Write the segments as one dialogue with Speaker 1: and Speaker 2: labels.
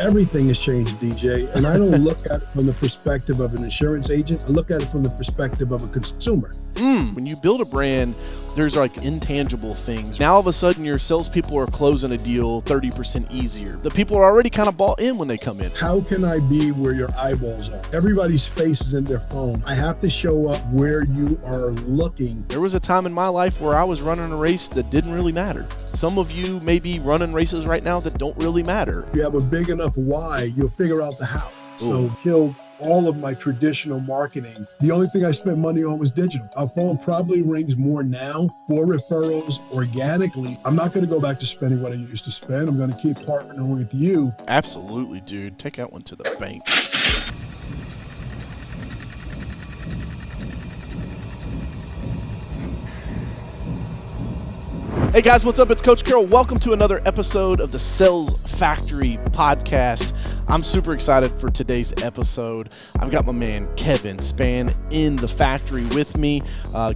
Speaker 1: Everything has changed, DJ, and I don't look at it from the perspective of an insurance agent. I look at it from the perspective of a consumer.
Speaker 2: When you build a brand, there's like intangible things. Now all of a sudden your salespeople are closing a deal 30% easier. The people are already kind of bought in when they come in.
Speaker 1: How can I be where your eyeballs are? Everybody's face is in their phone. I have to show up where you are looking.
Speaker 2: There was a time in my life where I was running a race that didn't really matter. Some of you may be running races right now that don't really matter.
Speaker 1: If you have a big enough why, you'll figure out the how. So killed all of my traditional marketing. The only thing I spent money on was digital. Our phone probably rings more now for referrals organically. I'm not going to go back to spending what I used to spend. I'm going to keep partnering with you.
Speaker 2: Absolutely, dude. Take that one to the bank. Hey guys, what's up? It's Coach Carroll. Welcome to another episode of the Sales Factory podcast. I'm super excited for today's episode. I've got my man Kevin Spann in the factory with me.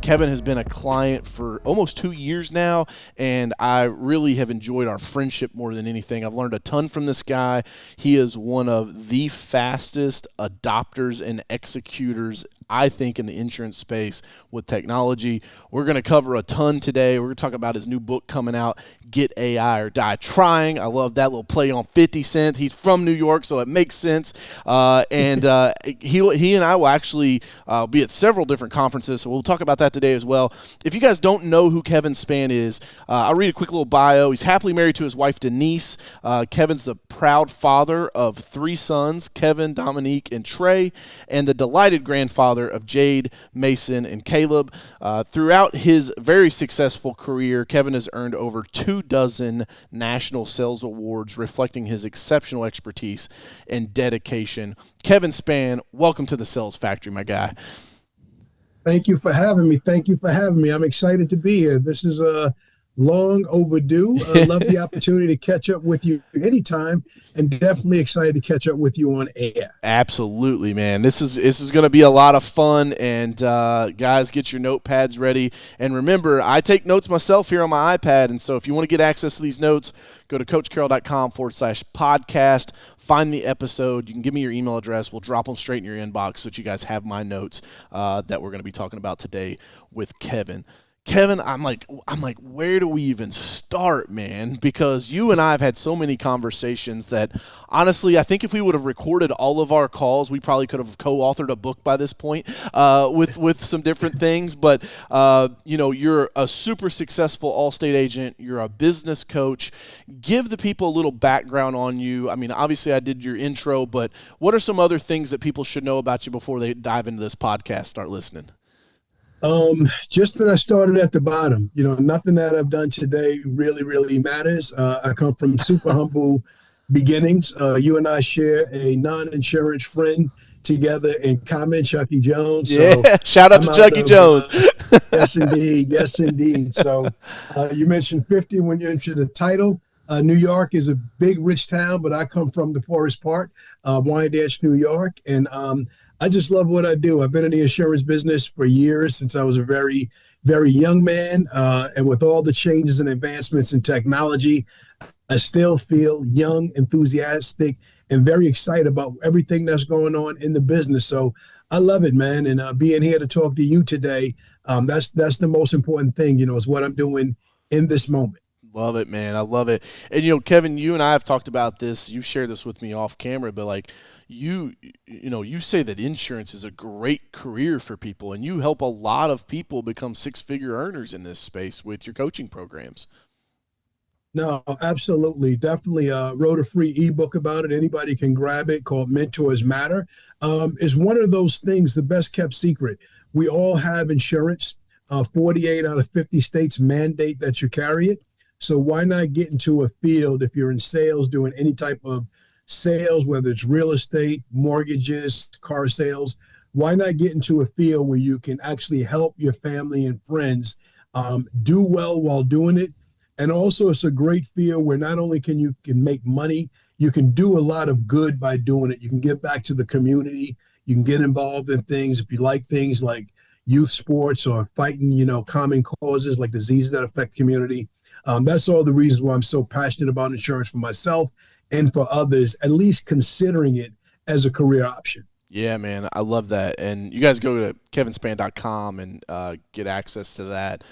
Speaker 2: Kevin has been a client for almost 2 years now, and I really have enjoyed our friendship more than anything. I've learned a ton from this guy. He is one of the fastest adopters and executors, I think, in the insurance space with technology. We're going to cover a ton today. We're going to talk about his new book coming out, Get AI or Die Trying. I love that little play on 50 Cent. He's from New York, so it makes sense. He and I will actually be at several different conferences, so we'll talk about that today as well. If you guys don't know who Kevin Spann is, I'll read a quick little bio. He's happily married to his wife, Denise. Kevin's the proud father of 3 sons, Kevin, Dominique, and Trey, and the delighted grandfather of Jade, Mason, and Caleb. Throughout his very successful career, Kevin has earned over 24 national sales awards, reflecting his exceptional expertise and dedication. Kevin Spann, welcome to the Sales Factory, my guy.
Speaker 1: Thank you for having me. I'm excited to be here. This is long overdue. I love the opportunity to catch up with you anytime, and definitely excited to catch up with you on air.
Speaker 2: Absolutely, man. This is going to be a lot of fun, and guys, get your notepads ready. And remember, I take notes myself here on my iPad, and so if you want to get access to these notes, go to coachcarroll.com/podcast. Find the episode. You can give me your email address. We'll drop them straight in your inbox so that you guys have my notes that we're going to be talking about today with Kevin. Kevin, I'm like, where do we even start, man? Because you and I have had so many conversations that, honestly, I think if we would have recorded all of our calls, we probably could have co-authored a book by this point with some different things. But, you're a super successful Allstate agent. You're a business coach. Give the people a little background on you. I mean, obviously, I did your intro, but what are some other things that people should know about you before they dive into this podcast, start listening?
Speaker 1: Just that I started at the bottom. Nothing that I've done today really matters. I come from super humble beginnings. You and I share a non-insurance friend together in common, Chucky Jones.
Speaker 2: So shout out to Chucky Jones.
Speaker 1: Yes, indeed. So you mentioned 50 when you entered the title. New York is a big, rich town, but I come from the poorest part, Wyandanch, New York. And I just love what I do. I've been in the insurance business for years, since I was a very, very young man. And with all the changes and advancements in technology, I still feel young, enthusiastic, and very excited about everything that's going on in the business. So I love it, man. And being here to talk to you today, that's the most important thing, is what I'm doing in this moment.
Speaker 2: Love it, man. I love it. And, Kevin, you and I have talked about this. You've shared this with me off camera, but like you say that insurance is a great career for people, and you help a lot of people become 6-figure earners in this space with your coaching programs.
Speaker 1: No, absolutely. Definitely wrote a free ebook about it. Anybody can grab it, called Mentors Matter. It's one of those things, the best kept secret. We all have insurance. 48 out of 50 states mandate that you carry it. So why not get into a field, if you're in sales, doing any type of sales, whether it's real estate, mortgages, car sales, why not get into a field where you can actually help your family and friends do well while doing it? And also, it's a great field where not only can you make money, you can do a lot of good by doing it. You can give back to the community. You can get involved in things. If you like things like youth sports or fighting, common causes like diseases that affect community. That's all the reasons why I'm so passionate about insurance for myself and for others, at least considering it as a career option.
Speaker 2: Yeah, man, I love that. And you guys go to kevinspann.com and get access to that.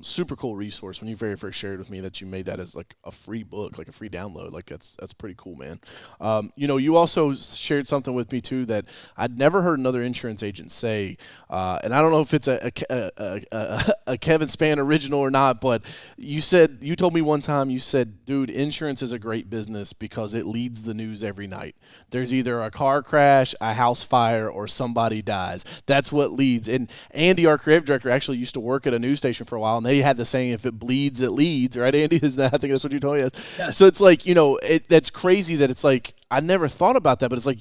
Speaker 2: Super cool resource. When you very first shared with me that you made that as like a free book, like a free download, like that's pretty cool, man. You also shared something with me too that I'd never heard another insurance agent say, and I don't know if it's a Kevin Spann original or not, but you told me one time, you said, dude, insurance is a great business because it leads the news every night. There's either a car crash, a house fire, or somebody dies. That's what leads. And Andy, our creative director, actually used to work at a news station for a while, and they had the saying, if it bleeds, it leads, right, Andy? I think that's what you told me. Yes. So it's like, that's crazy that it's like, I never thought about that, but it's like,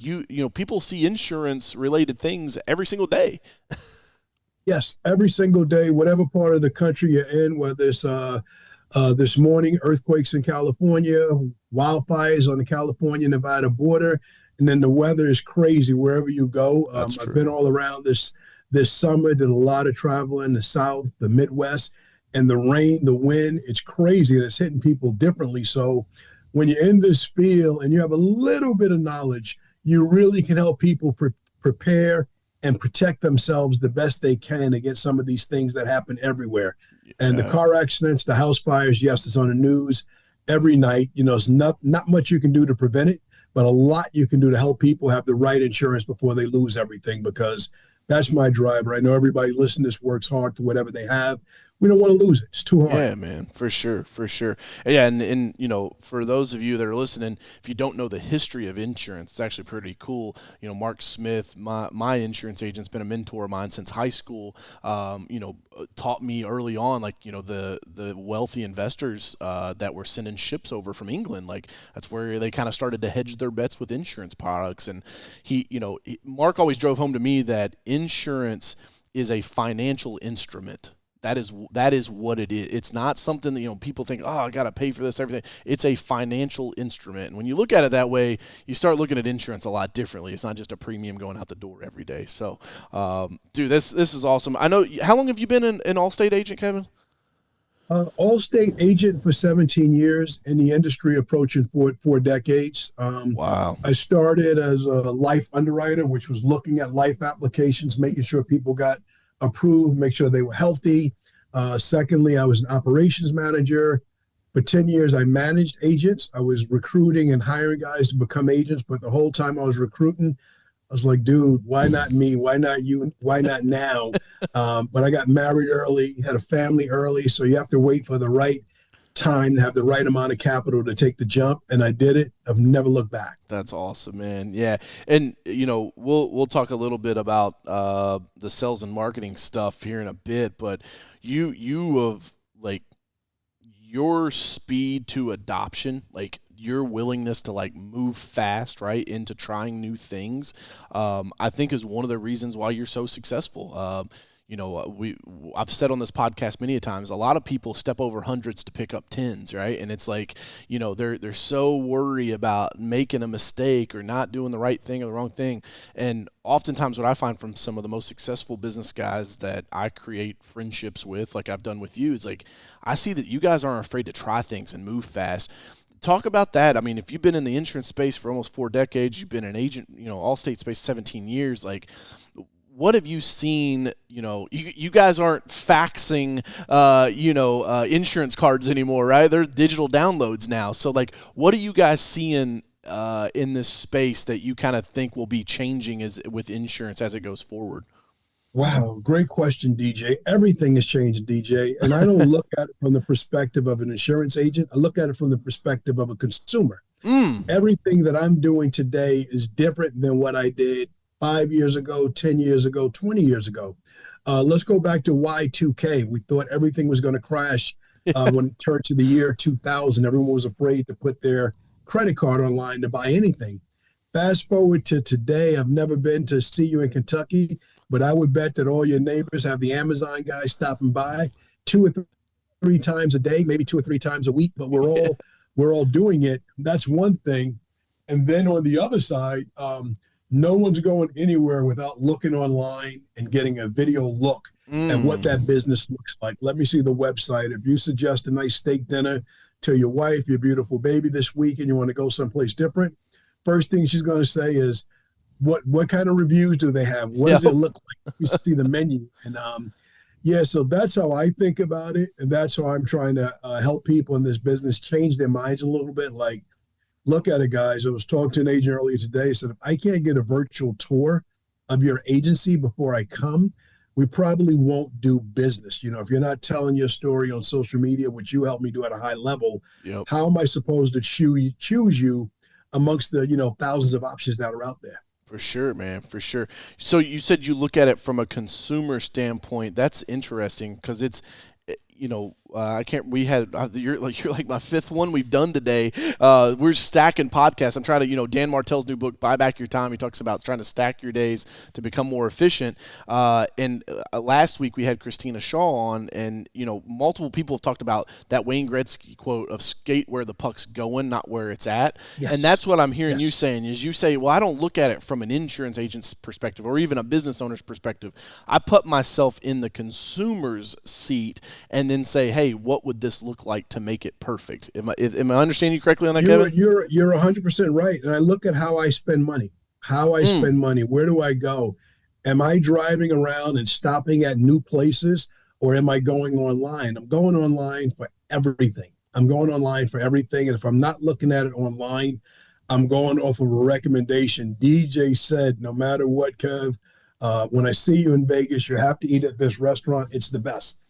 Speaker 2: people see insurance related things every single day.
Speaker 1: Yes, every single day, whatever part of the country you're in, whether it's this morning, earthquakes in California, wildfires on the California-Nevada border, and then the weather is crazy wherever you go. I've been all around this summer, did a lot of travel in the South, the Midwest, and the rain, the wind, it's crazy, and it's hitting people differently. So when you're in this field and you have a little bit of knowledge, you really can help people prepare and protect themselves the best they can against some of these things that happen everywhere. And the car accidents, the house fires, yes, it's on the news every night. It's not much you can do to prevent it, but a lot you can do to help people have the right insurance before they lose everything, because that's my driver. I know everybody listening to this works hard for whatever they have. We don't want to lose it. It's too hard.
Speaker 2: Yeah, man, for sure. Yeah, and for those of you that are listening, if you don't know the history of insurance, it's actually pretty cool. Mark Smith, my insurance agent's been a mentor of mine since high school. Taught me early on, like, the wealthy investors that were sending ships over from England. Like, that's where they kind of started to hedge their bets with insurance products. And Mark always drove home to me that insurance is a financial instrument. That is what it is. It's not something that, people think, oh, I got to pay for this, everything. It's a financial instrument. And when you look at it that way, you start looking at insurance a lot differently. It's not just a premium going out the door every day. So, dude, this is awesome. I know, how long have you been an Allstate agent, Kevin?
Speaker 1: Allstate agent for 17 years, in the industry approaching four decades.
Speaker 2: Wow.
Speaker 1: I started as a life underwriter, which was looking at life applications, making sure people got approved, make sure they were healthy. Secondly, I was an operations manager. For 10 years, I managed agents. I was recruiting and hiring guys to become agents, but the whole time I was recruiting, I was like, dude, why not me? Why not you? Why not now? But I got married early, had a family early, so you have to wait for the right time to have the right amount of capital to take the jump, and I did it. I've never looked back.
Speaker 2: That's awesome, man. Yeah, and we'll talk a little bit about the sales and marketing stuff here in a bit, but you have, like, your speed to adoption, like your willingness to like move fast, right, into trying new things, I think is one of the reasons why you're so successful. I've said on this podcast many a times, a lot of people step over hundreds to pick up tens, right? And it's like, they're so worried about making a mistake or not doing the right thing or the wrong thing. And oftentimes what I find from some of the most successful business guys that I create friendships with, like I've done with you, is like, I see that you guys aren't afraid to try things and move fast. Talk about that. I mean, if you've been in the insurance space for almost 4 decades, you've been an agent, Allstate space 17 years, like, what have you seen? You guys aren't faxing, insurance cards anymore, right? They're digital downloads now. So, like, what are you guys seeing in this space that you kind of think will be changing with insurance as it goes forward?
Speaker 1: Wow, great question, DJ. Everything is changing, DJ. And I don't look at it from the perspective of an insurance agent. I look at it from the perspective of a consumer. Everything that I'm doing today is different than what I did 5 years ago, 10 years ago, 20 years ago. Let's go back to Y2K. We thought everything was going to crash when it turned to the year 2000. Everyone was afraid to put their credit card online to buy anything. Fast forward to today. I've never been to see you in Kentucky, but I would bet that all your neighbors have the Amazon guys stopping by 2 or 3 times a day, maybe 2 or 3 times a week, but we're all doing it. That's one thing. And then on the other side, no one's going anywhere without looking online and getting a video look at what that business looks like. Let me see the website. If you suggest a nice steak dinner, to your wife, your beautiful baby this week, and you want to go someplace different, first thing she's going to say is, what kind of reviews do they have? What does it look like? You see the menu. And yeah, so that's how I think about it. And that's how I'm trying to help people in this business change their minds a little bit. Like, look at it, guys. I was talking to an agent earlier today. Said, if I can't get a virtual tour of your agency before I come, we probably won't do business. You know, if you're not telling your story on social media, which you help me do at a high level, how am I supposed to choose you amongst the, thousands of options that are out there?
Speaker 2: For sure, man, for sure. So you said you look at it from a consumer standpoint. That's interesting because it's, I can't. We had you're like my fifth one we've done today. We're stacking podcasts. I'm trying to, Dan Martell's new book, Buy Back Your Time. He talks about trying to stack your days to become more efficient. And last week we had Christina Shaw on, and multiple people have talked about that Wayne Gretzky quote of "skate where the puck's going, not where it's at." Yes. And that's what I'm hearing you saying. Is you say, well, I don't look at it from an insurance agent's perspective or even a business owner's perspective. I put myself in the consumer's seat and then say, hey, what would this look like to make it perfect? Am I understanding you correctly on that, Kevin?
Speaker 1: You're 100% right. And I look at how I spend money. Where do I go? Am I driving around and stopping at new places, or am I going online? I'm going online for everything. And if I'm not looking at it online, I'm going off of a recommendation. DJ said, no matter what, Kev, when I see you in Vegas, you have to eat at this restaurant. It's the best.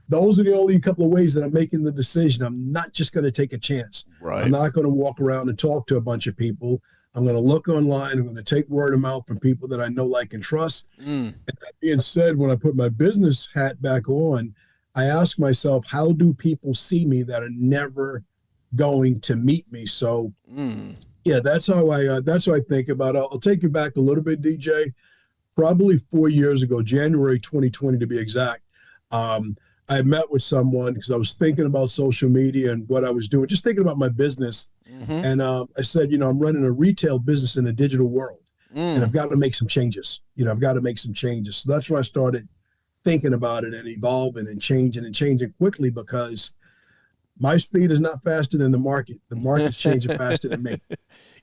Speaker 1: Those are the only couple of ways that I'm making the decision. I'm not just going to take a chance.
Speaker 2: Right.
Speaker 1: I'm not going to walk around and talk to a bunch of people. I'm going to look online. I'm going to take word of mouth from people that I know, like, and trust. And that being said, when I put my business hat back on, I ask myself, how do people see me that are never going to meet me? So, yeah, that's how I think about it. I'll take you back a little bit, DJ. Probably 4 years ago, January 2020 to be exact. I met with someone because I was thinking about social media and what I was doing, just thinking about my business. And I said, I'm running a retail business in a digital world, and I've got to make some changes. So that's where I started thinking about it and evolving and changing quickly, because my speed is not faster than the market. The market's changing faster than me.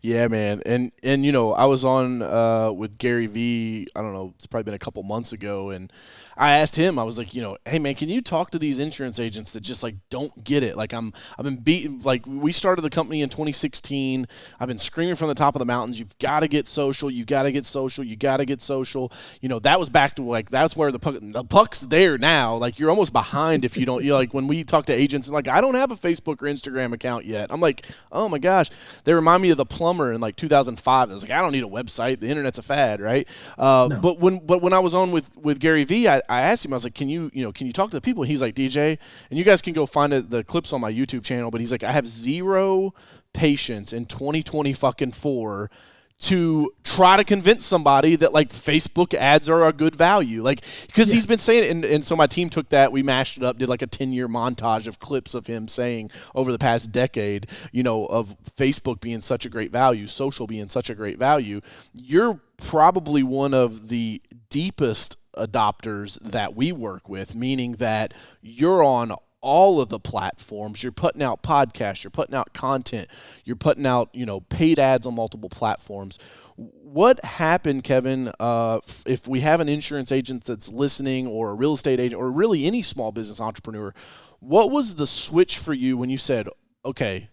Speaker 2: Yeah, man. And I was on with Gary Vee, I don't know, it's probably been a couple months ago, and I asked him, I was like, hey man, can you talk to these insurance agents that just like don't get it? Like I've been beaten, like we started the company in 2016. I've been screaming from the top of the mountains, you've got to get social, you got to get social, you got to get social. That was back to like, that's where the puck's there now. Like you're almost behind if you don't, like when we talk to agents and like, I don't have a Facebook or Instagram account yet. I'm like, oh my gosh, they remind me of the plumber in like 2005. I was like, I don't need a website. The internet's a fad, right? No. But when I was on with Gary Vee, I asked him, I was like, can you talk to the people? He's like, DJ, and you guys can go find the clips on my YouTube channel, but he's like, I have zero patience in 2024 to try to convince somebody that like Facebook ads are a good value. Like, because he's been saying it. And so my team took that, we mashed it up, did like a 10-year montage of clips of him saying over the past decade, of Facebook being such a great value, social being such a great value. You're probably one of the deepest adopters that we work with, meaning that you're on all of the platforms. You're putting out podcasts, you're putting out content, you're putting out, paid ads on multiple platforms. What happened, Kevin, if we have an insurance agent that's listening, or a real estate agent, or really any small business entrepreneur, what was the switch for you when you said, okay,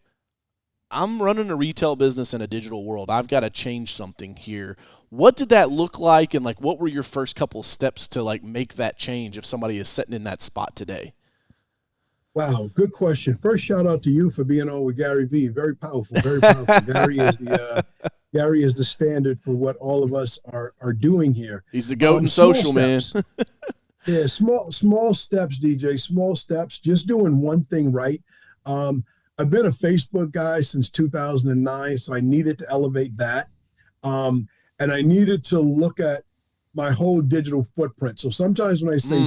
Speaker 2: I'm running a retail business in a digital world, I've got to change something here? What did that look like? And like, what were your first couple steps to like make that change if somebody is sitting in that spot today?
Speaker 1: Wow, good question. First, shout out to you for being on with Gary Vee. Very powerful, very powerful. Gary is the standard for what all of us are doing here.
Speaker 2: He's the goat in social, man.
Speaker 1: Yeah, small steps, DJ. Small steps. Just doing one thing right. I've been a Facebook guy since 2009, so I needed to elevate that, and I needed to look at my whole digital footprint. So sometimes when I say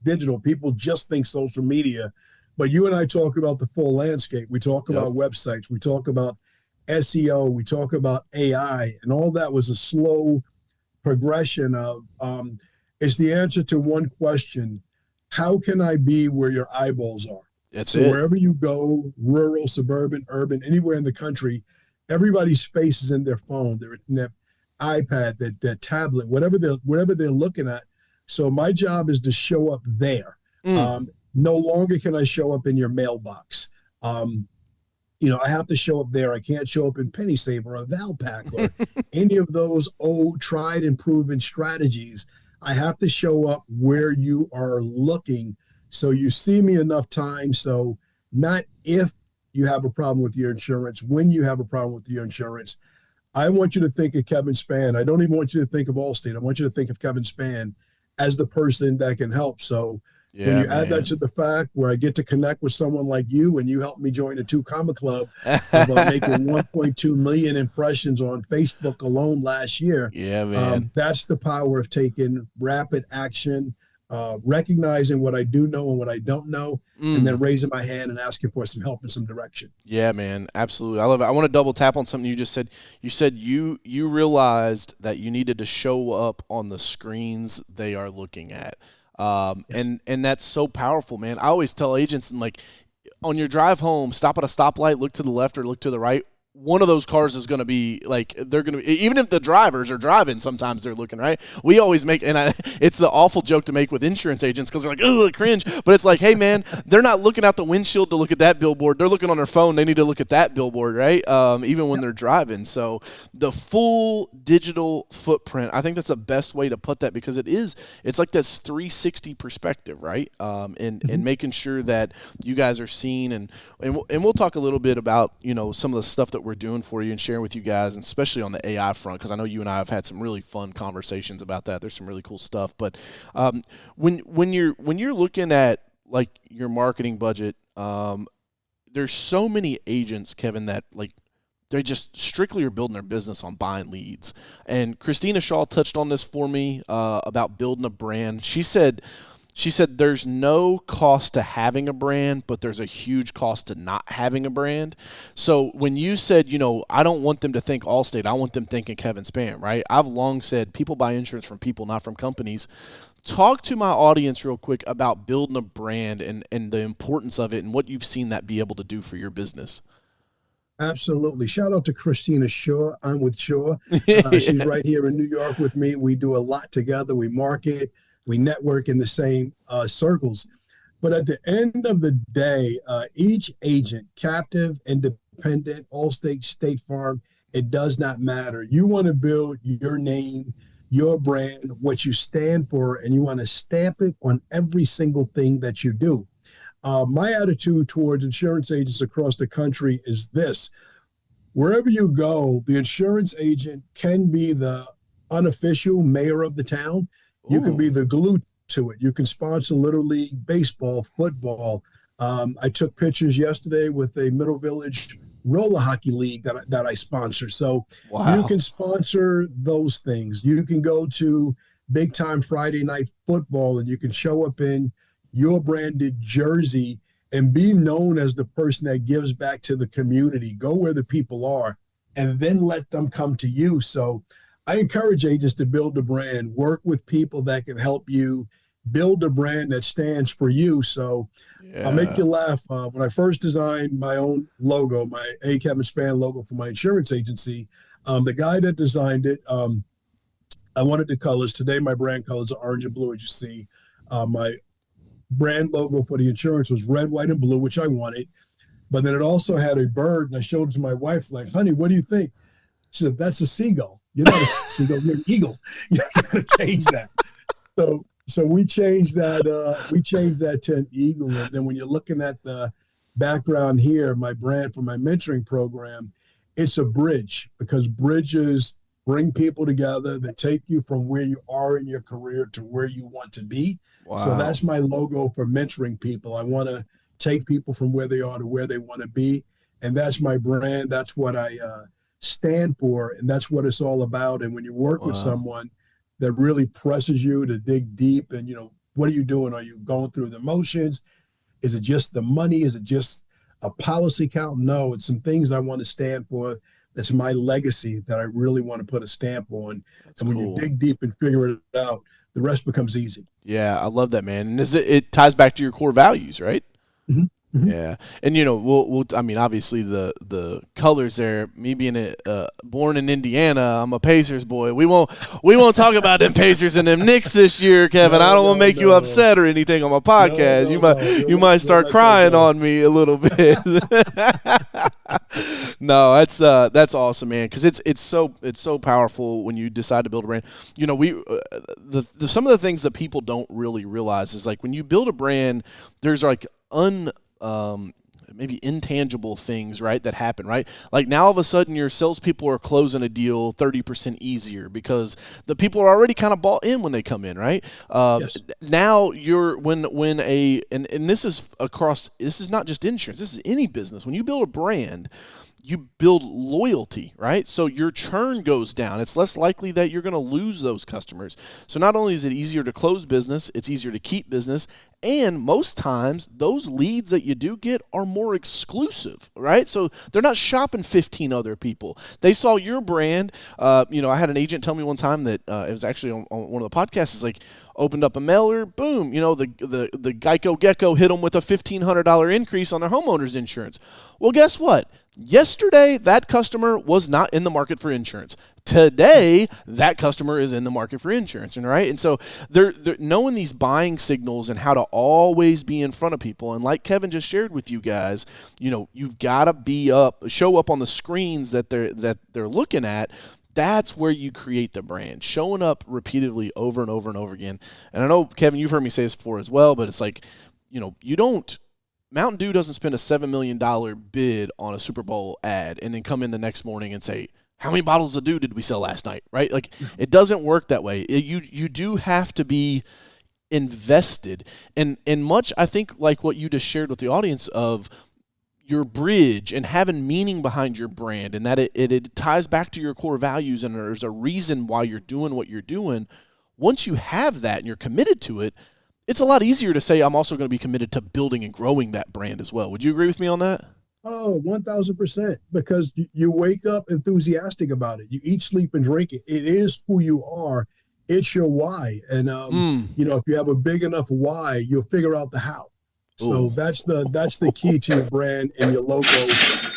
Speaker 1: digital, people just think social media. But you and I talk about the full landscape. We talk about websites. We talk about SEO. We talk about AI. And all that was a slow progression of, it's the answer to one question: how can I be where your eyeballs are?
Speaker 2: That's
Speaker 1: So
Speaker 2: it.
Speaker 1: wherever you go, rural, suburban, urban, anywhere in the country, everybody's face is in their phone, their iPad, their tablet, whatever they're looking at. So my job is to show up there.
Speaker 2: Mm.
Speaker 1: No longer can I show up in your mailbox. Um, I have to show up there. I can't show up in Penny Saver or Valpak or any of those old tried and proven strategies. I have to show up where you are looking. So you see me enough times. So not if you have a problem with your insurance, when you have a problem with your insurance. I want you to think of Kevin Spann. I don't even want you to think of Allstate. I want you to think of Kevin Spann as the person that can help. So when
Speaker 2: Yeah,
Speaker 1: you add that
Speaker 2: man.
Speaker 1: to the fact where I get to connect with someone like you and you help me join the two comma club of making 1.2 million impressions on Facebook alone last year,
Speaker 2: Yeah, man.
Speaker 1: that's the power of taking rapid action, recognizing what I do know and what I don't know, and then
Speaker 2: Mm.
Speaker 1: raising my hand and asking for some help and some direction.
Speaker 2: Yeah, man, absolutely. I love it. I want to double tap on something you just said. You said you realized that you needed to show up on the screens they are looking at,
Speaker 1: Yes.
Speaker 2: and that's so powerful, man. I always tell agents, and like, on your drive home, stop at a stoplight, look to the left or look to the right. One of those cars is going to be like, they're going to be, even if the drivers are driving, sometimes they're looking right. We always make, it's the awful joke to make with insurance agents because they're like, oh, cringe. But it's like, hey, man, they're not looking out the windshield to look at that billboard. They're looking on their phone. They need to look at that billboard, right? Even when they're driving. So the full digital footprint, I think that's the best way to put that because it's like this 360 perspective, right? And
Speaker 1: Mhm.
Speaker 2: making sure that you guys are seen and we'll talk a little bit about some of the stuff that we're doing for you and sharing with you guys, and especially on the AI front, because I know you and I have had some really fun conversations about that. There's some really cool stuff. But when you're looking at like your marketing budget, there's so many agents, Kevin, that like they just strictly are building their business on buying leads. And Christina Shaw touched on this for me about building a brand. She said there's no cost to having a brand, but there's a huge cost to not having a brand. So when you said, I don't want them to think Allstate, I want them thinking Kevin Spann, right? I've long said people buy insurance from people, not from companies. Talk to my audience real quick about building a brand and the importance of it and what you've seen that be able to do for your business.
Speaker 1: Absolutely. Shout out to Christina Shaw. I'm with Shaw. She's right here in New York with me. We do a lot together. We market, we network in the same circles. But at the end of the day, each agent, captive, independent, Allstate, State Farm, it does not matter. You want to build your name, your brand, what you stand for, and you want to stamp it on every single thing that you do. My attitude towards insurance agents across the country is this: wherever you go, the insurance agent can be the unofficial mayor of the town. You can be
Speaker 2: Ooh,
Speaker 1: the glue to it. You can sponsor Little League baseball, football. I took pictures yesterday with a Middle Village roller hockey league that I sponsor. So you
Speaker 2: wow.
Speaker 1: can sponsor those things. You can go to big time Friday night football and you can show up in your branded jersey and be known as the person that gives back to the community. Go where the people are and then let them come to you. So I encourage agents to build a brand, work with people that can help you build a brand that stands for you. So I'll make
Speaker 2: Yeah.
Speaker 1: you laugh. When I first designed my own logo, my A. Kevin Spann logo for my insurance agency, the guy that designed it, I wanted the colors. Today, my brand colors are orange and blue, as you see. My brand logo for the insurance was red, white, and blue, which I wanted. But then it also had a bird, and I showed it to my wife, like, honey, what do you think? She said, that's a seagull. You're not a seagull, you're an eagle. You gotta change that. So we changed that, to an eagle. And then when you're looking at the background here, my brand for my mentoring program, it's a bridge because bridges bring people together that take you from where you are in your career to where you want to be. So
Speaker 2: Wow.
Speaker 1: that's my logo for mentoring people. I want to take people from where they are to where they want to be. And that's my brand. That's what I stand for. And that's what it's all about. And when you work with
Speaker 2: Wow.
Speaker 1: someone that really presses you to dig deep and, what are you doing? Are you going through the motions? Is it just the money? Is it just a policy count? No, it's some things I want to stand for. That's my legacy that I really want to put a stamp on.
Speaker 2: That's
Speaker 1: And when you
Speaker 2: cool.
Speaker 1: dig deep and figure it out, the rest becomes easy.
Speaker 2: Yeah, I love that, man. And it ties back to your core values, right?
Speaker 1: Mhm. Mhm.
Speaker 2: Yeah, and we'll. I mean, obviously the colors there. Me being born in Indiana, I'm a Pacers boy. We won't talk about them Pacers and them Knicks this year, Kevin. I
Speaker 1: No,
Speaker 2: don't want to
Speaker 1: no,
Speaker 2: make you
Speaker 1: no,
Speaker 2: upset or anything on my
Speaker 1: no,
Speaker 2: podcast.
Speaker 1: no, no.
Speaker 2: You might
Speaker 1: We'll
Speaker 2: start
Speaker 1: let that
Speaker 2: crying
Speaker 1: go.
Speaker 2: on me a little bit. No, that's awesome, man. Because it's so powerful when you decide to build a brand. We some of the things that people don't really realize is like when you build a brand, there's like maybe intangible things, right, that happen, right? Like now all of a sudden your salespeople are closing a deal 30% easier because the people are already kind of bought in when they come in, right?
Speaker 1: Yes.
Speaker 2: Now you're and this is across, this is not just insurance, this is any business. When you build a brand, you build loyalty, right? So your churn goes down. It's less likely that you're going to lose those customers. So not only is it easier to close business, it's easier to keep business, and most times those leads that you do get are more exclusive, right? So they're not shopping 15 other people. They saw your brand. I had an agent tell me one time that it was actually on one of the podcasts. It's like opened up a mailer, boom. The Geico Gecko hit them with a $1,500 increase on their homeowners insurance. Well, guess what? Yesterday, that customer was not in the market for insurance. Today, that customer is in the market for insurance, right? And so they're knowing they's buying signals and how to always be in front of people. And like Kevin just shared with you guys, you've got to show up on the screens that they're looking at. That's where you create the brand, showing up repeatedly over and over and over again. And I know, Kevin, you've heard me say this before as well, but it's like, Mountain Dew doesn't spend a $7 million bid on a Super Bowl ad and then come in the next morning and say, how many bottles of Dew did we sell last night, right? Like, it doesn't work that way. You do have to be invested. And much, I think, like what you just shared with the audience of your bridge and having meaning behind your brand and that it ties back to your core values and there's a reason why you're doing what you're doing. Once you have that and you're committed to it, it's a lot easier to say I'm also going to be committed to building and growing that brand as well. Would you agree with me on that?
Speaker 1: Oh, 1000%. Because you wake up enthusiastic about it. You eat, sleep, and drink it. It is who you are. It's your why. And if you have a big enough why, you'll figure out the how. So
Speaker 2: Ooh.
Speaker 1: that's the key to your brand and your logo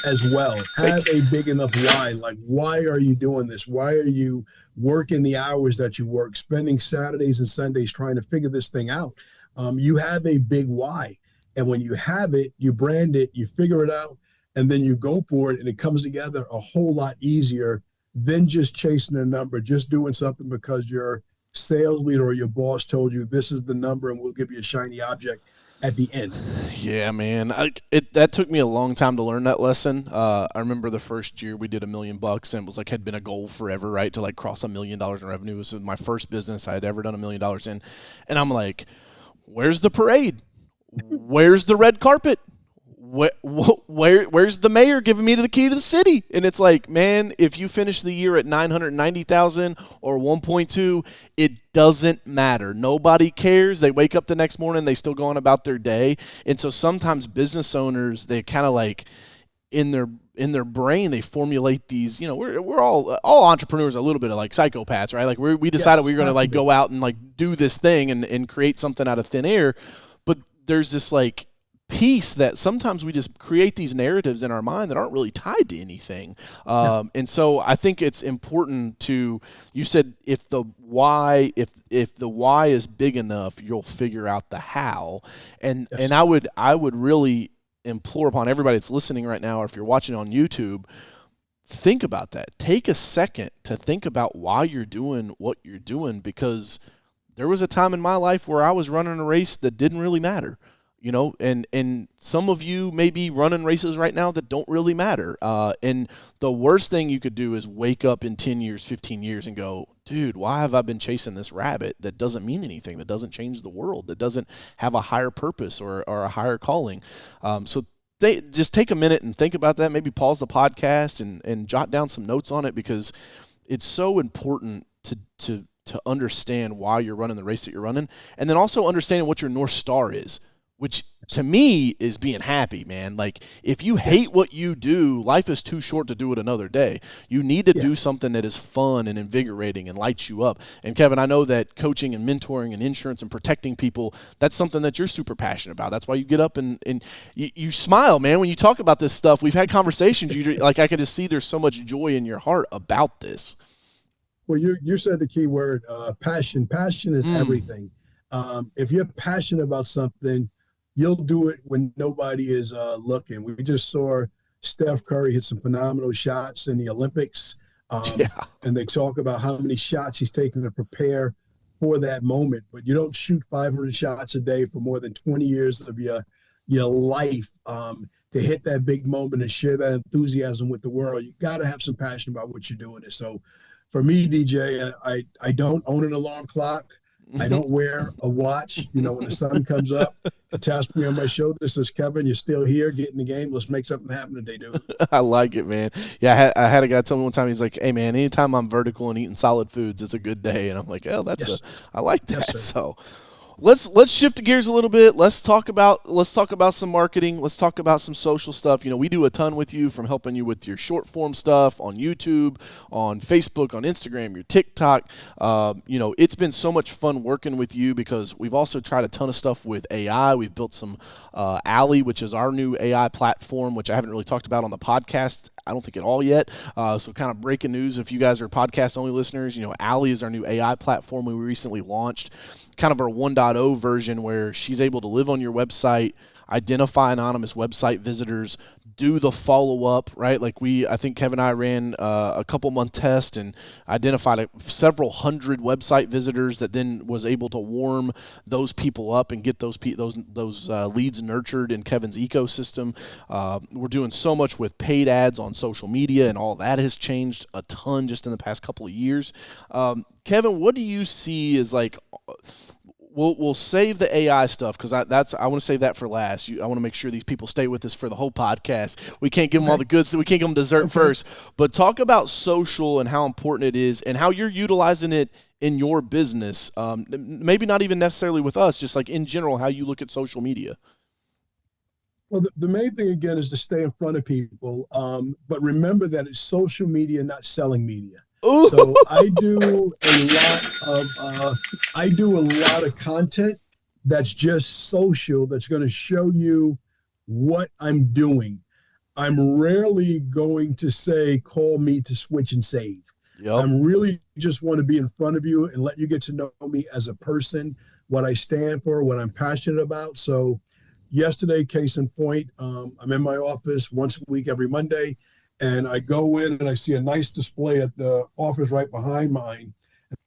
Speaker 1: as well.
Speaker 2: Take
Speaker 1: Have a big enough why. Like, why are you doing this? Why are you working the hours that you work, spending Saturdays and Sundays trying to figure this thing out? You have a big why. And when you have it, you brand it, you figure it out, and then you go for it, and it comes together a whole lot easier than just chasing a number, just doing something because your sales leader or your boss told you this is the number and we'll give you a shiny object at the end.
Speaker 2: Yeah, man. That took me a long time to learn that lesson. I remember the first year we did $1 million and it was like had been a goal forever, right? To like cross $1 million in revenue. This was my first business I had ever done $1 million in. And I'm like, where's the parade? Where's the red carpet? Where's the mayor giving me the key to the city? And it's like, man, if you finish the year at 990,000 or 1.2, it doesn't matter. Nobody cares. They wake up the next morning, they still go on about their day. And so sometimes business owners, they kind of like in their brain, they formulate these, we're all entrepreneurs are a little bit of like psychopaths, right? Like we decided we were going to like go out and like do this thing and create something out of thin air. But there's this like piece that sometimes we just create these narratives in our mind that aren't really tied to anything. And so I think it's important to, you said if the why is big enough, you'll figure out the how. And
Speaker 1: Yes.
Speaker 2: and I would really implore upon everybody that's listening right now, or if you're watching on YouTube, think about that. Take a second to think about why you're doing what you're doing, because there was a time in my life where I was running a race that didn't really matter. And some of you may be running races right now that don't really matter. And the worst thing you could do is wake up in 10 years, 15 years and go, dude, why have I been chasing this rabbit that doesn't mean anything, that doesn't change the world, that doesn't have a higher purpose or a higher calling? So just take a minute and think about that. Maybe pause the podcast and jot down some notes on it, because it's so important to understand why you're running the race that you're running, and then also understanding what your North Star is, which to me is being happy, man. Like if you hate
Speaker 1: Yes.
Speaker 2: what you do, life is too short to do it another day. You need to
Speaker 1: Yeah.
Speaker 2: do something that is fun and invigorating and lights you up. And Kevin, I know that coaching and mentoring and insurance and protecting people, that's something that you're super passionate about. That's why you get up and you smile, man, when you talk about this stuff. We've had conversations. You like I could just see there's so much joy in your heart about this.
Speaker 1: Well, you said the key word, passion. Passion is
Speaker 2: Mm.
Speaker 1: everything. If you're passionate about something, you'll do it when nobody is looking. We just saw Steph Curry hit some phenomenal shots in the Olympics,
Speaker 2: Yeah.
Speaker 1: and they talk about how many shots he's taken to prepare for that moment. But you don't shoot 500 shots a day for more than 20 years of your life to hit that big moment and share that enthusiasm with the world. You got to have some passion about what you're doing. And so for me, DJ, I don't own an alarm clock. I don't wear a watch. You know, when the sun comes up, it taps me on my shoulder, says, Kevin, you're still here. Get in the game. Let's make something happen today, dude.
Speaker 2: I like it, man. Yeah, I had a guy tell me one time. He's like, "Hey, man, anytime I'm vertical and eating solid foods, it's a good day." And I'm like, "Oh,
Speaker 1: Yes.
Speaker 2: I like
Speaker 1: Yes,
Speaker 2: that."
Speaker 1: sir.
Speaker 2: So, let's shift gears a little bit. Let's talk about some marketing. Let's talk about some social stuff. You know, we do a ton with you, from helping you with your short form stuff on YouTube, on Facebook, on Instagram, your TikTok. You know, it's been so much fun working with you because we've also tried a ton of stuff with AI. We've built some Alley, which is our new AI platform, which I haven't really talked about on the podcast, I don't think, at all yet. So kind of breaking news, if you guys are podcast only listeners, you know, Alley is our new AI platform we recently launched, kind of our 1.0 version, where she's able to live on your website, identify anonymous website visitors, do the follow up, right? Like I think Kevin and I ran a couple month test and identified several hundred website visitors that then was able to warm those people up and get those leads nurtured in Kevin's ecosystem. We're doing so much with paid ads on social media, and all that has changed a ton just in the past couple of years. Kevin, what do you see as like? We'll save the AI stuff because I want to save that for last. I want to make sure these people stay with us for the whole podcast. We can't give them all the goods, we can't give them dessert first. But talk about social and how important it is, and how you're utilizing it in your business. Maybe not even necessarily with us, just like in general, how you look at social media.
Speaker 1: Well, the main thing again is to stay in front of people, but remember that it's social media, not selling media.
Speaker 2: Ooh.
Speaker 1: So I do a lot of content that's just social, that's going to show you what I'm doing. I'm rarely going to say, call me to switch and save.
Speaker 2: Yep.
Speaker 1: I'm really just want to be in front of you and let you get to know me as a person, what I stand for, what I'm passionate about. So yesterday, case in point, I'm in my office once a week, every Monday, and I go in and I see a nice display at the office right behind mine.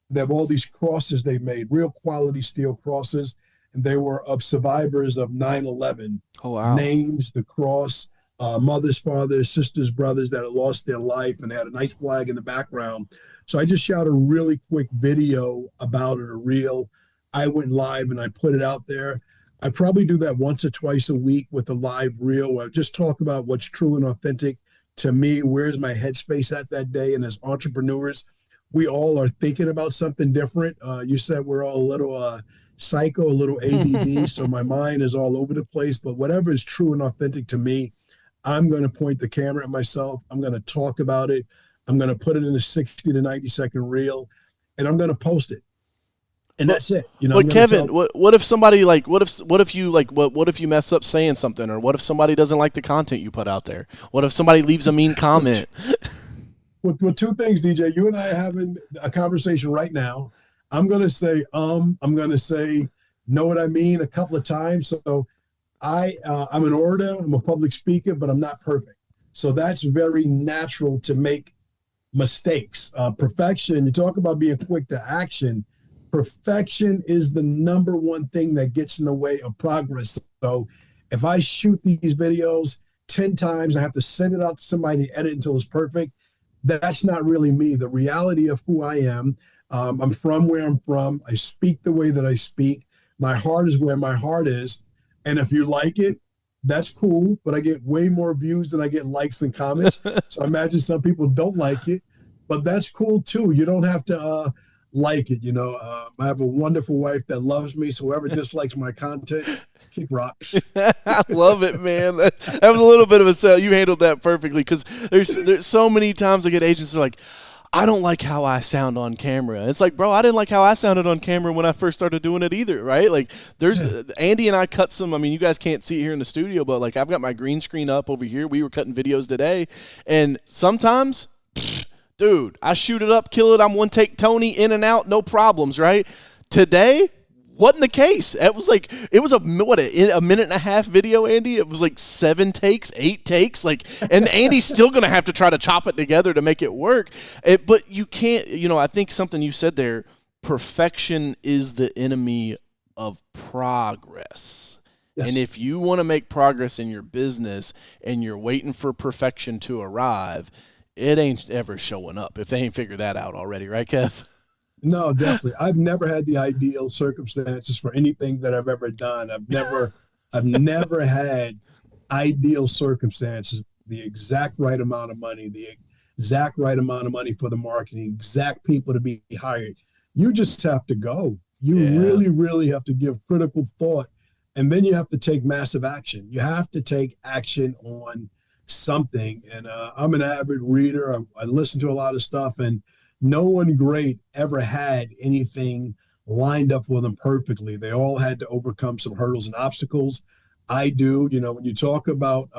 Speaker 1: They have all these crosses they made, real quality steel crosses, and they were of survivors of 9/11.
Speaker 2: Oh wow.
Speaker 1: Names, the cross, mothers, fathers, sisters, brothers that had lost their life, and they had a nice flag in the background. So I just shot a really quick video about it, a reel. I went live and I put it out there. I probably do that once or twice a week with a live reel where I just talk about what's true and authentic to me. Where's my headspace at that day? And as entrepreneurs, we all are thinking about something different. You said we're all a little psycho, a little ADD, so my mind is all over the place. But whatever is true and authentic to me, I'm going to point the camera at myself. I'm going to talk about it. I'm going to put it in a 60 to 90-second reel, and I'm going to post it. And that's it. You know,
Speaker 2: But Kevin, what if somebody what if you mess up saying something, or what if somebody doesn't like the content you put out there? What if somebody leaves a mean comment?
Speaker 1: Well, two things, DJ. You and I are having a conversation right now. I'm going to say, I'm going to say, know what I mean a couple of times. So I'm an orator, I'm a public speaker, but I'm not perfect. So that's very natural to make mistakes. Perfection, you talk about being quick to action. Perfection is the number one thing that gets in the way of progress. So if I shoot these videos 10 times, I have to send it out to somebody to edit until it's perfect. That's not really me. The reality of who I am, I'm from where I'm from. I speak the way that I speak. My heart is where my heart is. And if you like it, that's cool. But I get way more views than I get likes and comments. So I imagine some people don't like it, but that's cool too. You don't have to like it. I have a wonderful wife that loves me. So whoever dislikes my content, kick rocks.
Speaker 2: I love it, man. That was a little bit of a sell. You handled that perfectly because there's so many times I get agents who are like, I don't like how I sound on camera. It's like, bro, I didn't like how I sounded on camera when I first started doing it either, right? Like, Andy and I cut some. I mean, you guys can't see it here in the studio, but like, I've got my green screen up over here. We were cutting videos today, and sometimes, dude, I shoot it up, kill it. I'm one take Tony, in and out, no problems, right? Today, wasn't the case. It was a minute and a half video, Andy. It was like 7 takes, 8 takes, and Andy's still gonna have to try to chop it together to make it work. But you can't. I think something you said there. Perfection is the enemy of progress. Yes. And if you want to make progress in your business and you're waiting for perfection to arrive, it ain't ever showing up if they ain't figured that out already, right, Kev?
Speaker 1: No, definitely. I've never had the ideal circumstances for anything that I've ever done. I've never had ideal circumstances, the exact right amount of money, the exact right amount of money for the marketing, exact people to be hired. You just have to go. You really, really have to give critical thought. And then you have to take massive action. You have to take action on something. And I'm an avid reader. I listen to a lot of stuff, and no one great ever had anything lined up for them perfectly. They all had to overcome some hurdles and obstacles. I do. When you talk about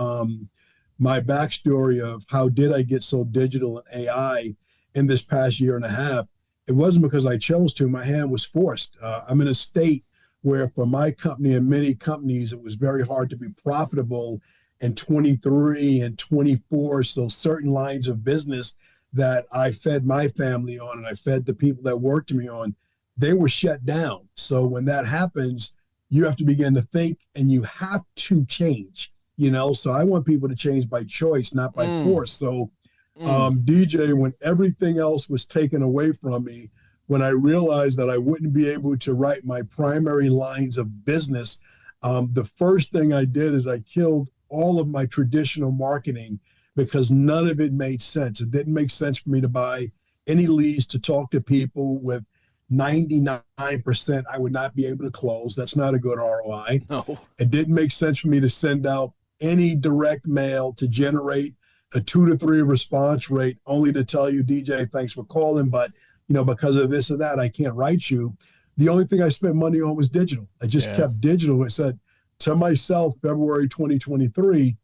Speaker 1: my backstory of how did I get so digital and AI in this past year and a half, it wasn't because I chose to. My hand was forced. I'm in a state where for my company and many companies, it was very hard to be profitable in 23 and 24. So certain lines of business that I fed my family on and I fed the people that worked me on, they were shut down. So when that happens, you have to begin to think and you have to change, so I want people to change by choice, not by force. So DJ, when everything else was taken away from me, when I realized that I wouldn't be able to write my primary lines of business, the first thing I did is I killed all of my traditional marketing because none of it made sense. It didn't make sense for me to buy any leads to talk to people with 99% I would not be able to close. That's not a good ROI.
Speaker 2: No.
Speaker 1: It didn't make sense for me to send out any direct mail to generate a 2 to 3 response rate only to tell you, DJ, thanks for calling, but because of this or that, I can't write you. The only thing I spent money on was digital. I just kept digital. I said to myself, February 2023,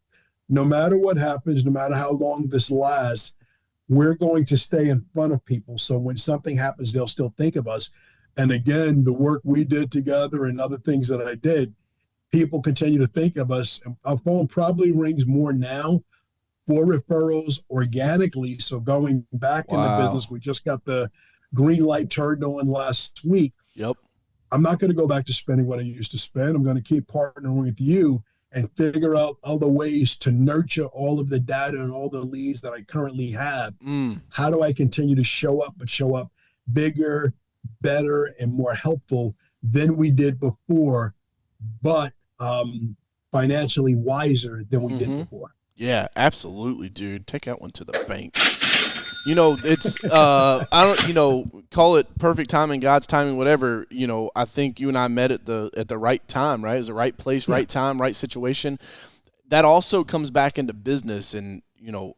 Speaker 1: no matter what happens, no matter how long this lasts, we're going to stay in front of people. So when something happens, they'll still think of us. And again, the work we did together and other things that I did, people continue to think of us. Our phone probably rings more now for referrals organically. So going back in the business, we just got the green light turned on last week.
Speaker 2: Yep.
Speaker 1: I'm not going to go back to spending what I used to spend. I'm going to keep partnering with you and figure out other ways to nurture all of the data and all the leads that I currently have. How do I continue to show up, but show up bigger, better, and more helpful than we did before, but financially wiser than we did before?
Speaker 2: Yeah, absolutely, dude. Take that one to the bank. It's I don't call it perfect timing, God's timing, whatever. I think you and I met at the right time, right? It was the right place, right time, right situation. That also comes back into business, and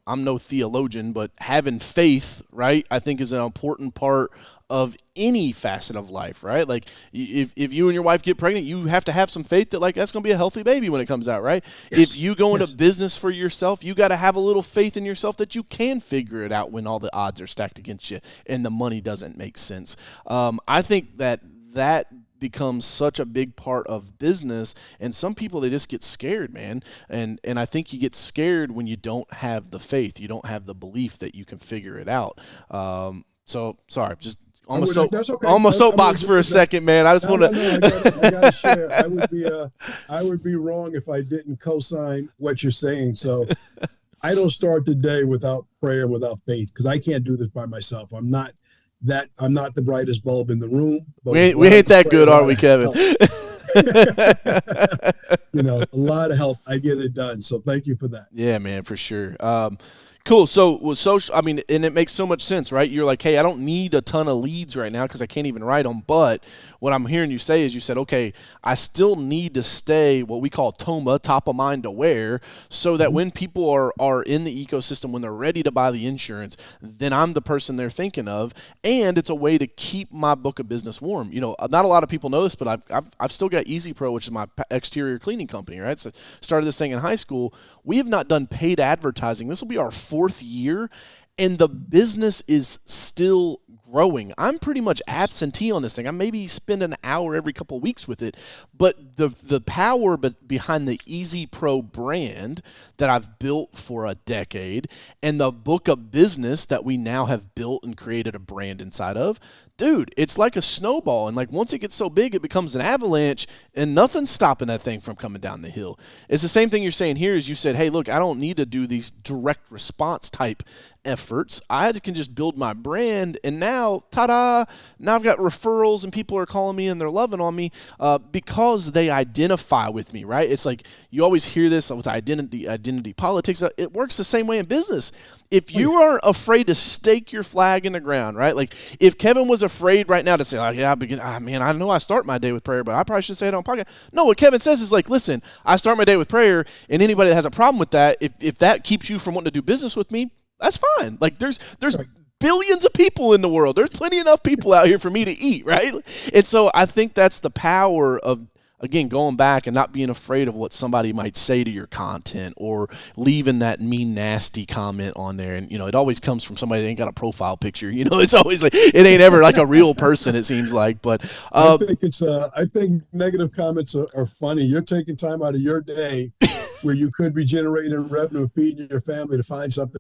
Speaker 2: I'm no theologian, but having faith, right, I think is an important part of any facet of life, right? Like if you and your wife get pregnant, you have to have some faith that that's going to be a healthy baby when it comes out, right? Yes. If you go into business for yourself, you got to have a little faith in yourself that you can figure it out when all the odds are stacked against you and the money doesn't make sense. I think that becomes such a big part of business, and some people, they just get scared, man. And I think you get scared when you don't have the faith, you don't have the belief that you can figure it out. So sorry, just on my soapbox for a second, man. I just want to.
Speaker 1: I gotta share. I would be wrong if I didn't co-sign what you're saying. So I don't start the day without prayer and without faith, because I can't do this by myself. I'm not the brightest bulb in the room. But
Speaker 2: we ain't that good, are we, Kevin?
Speaker 1: A lot of help. I get it done. So thank you for that.
Speaker 2: Yeah, man, for sure. Cool. So with social, I mean, and it makes so much sense, right? You're like, hey, I don't need a ton of leads right now because I can't even write them. But what I'm hearing you say is you said, okay, I still need to stay what we call TOMA, top of mind aware, so that when people are in the ecosystem, when they're ready to buy the insurance, then I'm the person they're thinking of. And it's a way to keep my book of business warm. You know, not a lot of people know this, but I've still got Easy Pro, which is my exterior cleaning company, right? So started this thing in high school. We have not done paid advertising. This will be our 4th year, and the business is still growing. I'm pretty much absentee on this thing. I maybe spend an hour every couple of weeks with it, but the power behind the Easy Pro brand that I've built for a decade and the book of business that we now have built and created a brand inside of, dude, it's like a snowball. And like once it gets so big, it becomes an avalanche and nothing's stopping that thing from coming down the hill. It's the same thing you're saying here is you said, hey, look, I don't need to do these direct response type efforts. I can just build my brand. And now, ta-da, now I've got referrals and people are calling me and they're loving on me because they identify with me, right? It's like you always hear this with identity politics. It works the same way in business. If you aren't afraid to stake your flag in the ground, right? Like if Kevin was afraid right now to say, man, I know I start my day with prayer, but I probably should say it on podcast. No, what Kevin says is like, listen, I start my day with prayer, and anybody that has a problem with that, if that keeps you from wanting to do business with me, that's fine. Like there's billions of people in the world. There's plenty enough people out here for me to eat, right? And so I think that's the power of, again, going back and not being afraid of what somebody might say to your content or leaving that mean, nasty comment on there. And, you know, it always comes from somebody that ain't got a profile picture. You know, it's always like, it ain't ever like a real person, it seems like. But
Speaker 1: I think negative comments are funny. You're taking time out of your day where you could be generating revenue, feeding your family to find something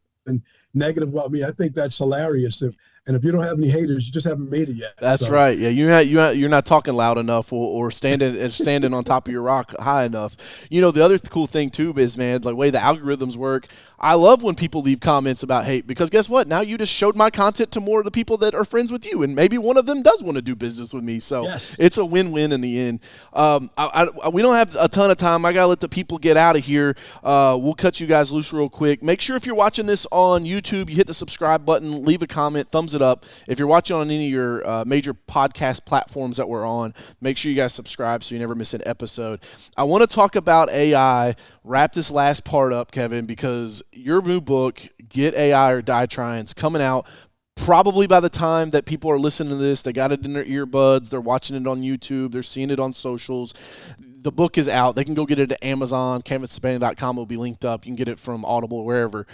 Speaker 1: negative about me. I think that's hilarious. And if you don't have any haters, you just haven't made it yet.
Speaker 2: That's right. Yeah, you're not talking loud enough or standing on top of your rock high enough. You know, the other cool thing too is, man, like the way the algorithms work. I love when people leave comments about hate because guess what? Now you just showed my content to more of the people that are friends with you, and maybe one of them does want to do business with me. So It's a win-win in the end. We don't have a ton of time. I gotta let the people get out of here. We'll cut you guys loose real quick. Make sure if you're watching this on YouTube, you hit the subscribe button, leave a comment, thumbs it up. If you're watching on any of your major podcast platforms that we're on, make sure you guys subscribe so you never miss an episode. I want to talk about AI, wrap this last part up, Kevin, because your new book, Get AI or Die Trying, is coming out probably by the time that people are listening to this. They got it in their earbuds, they're watching it on YouTube, they're seeing it on socials. The book is out. They can go get it at Amazon, kevinspann.com will be linked up. You can get it from Audible, wherever.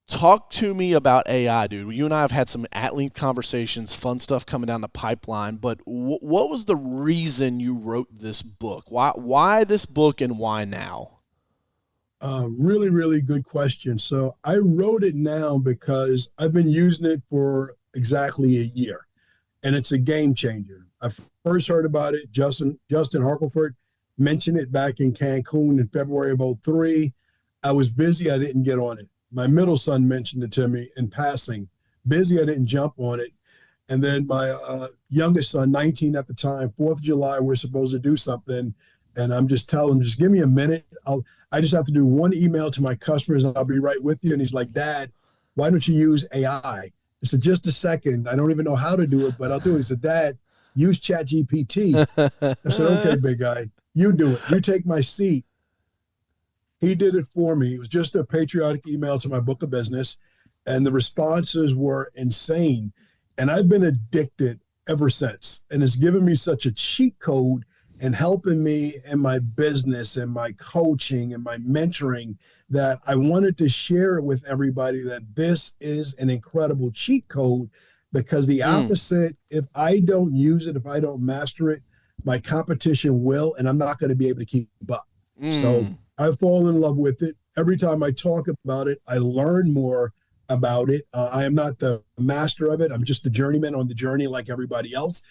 Speaker 2: Talk to me about AI, dude. You and I have had some at-length conversations, fun stuff coming down the pipeline, but what was the reason you wrote this book? Why this book and why now?
Speaker 1: Really, really good question. So I wrote it now because I've been using it for exactly a year, and it's a game changer. I first heard about it. Justin Harkelford mentioned it back in Cancun in February of 2003. I was busy. I didn't get on it. My middle son mentioned it to me in passing. Busy, I didn't jump on it. And then my youngest son, 19 at the time, 4th of July, we're supposed to do something. And I'm just telling him, just give me a minute. I just have to do one email to my customers and I'll be right with you. And he's like, Dad, why don't you use AI? I said, just a second. I don't even know how to do it, but I'll do it. He said, Dad, use ChatGPT. I said, okay, big guy, you do it. You take my seat. He did it for me. It was just a patriotic email to my book of business, and the responses were insane. And I've been addicted ever since. And it's given me such a cheat code and helping me in my business and my coaching and my mentoring that I wanted to share it with everybody that this is an incredible cheat code, because the opposite, if I don't use it, if I don't master it, my competition will, and I'm not going to be able to keep up. So I fall in love with it. Every time I talk about it, I learn more about it. I am not the master of it. I'm just a journeyman on the journey like everybody else.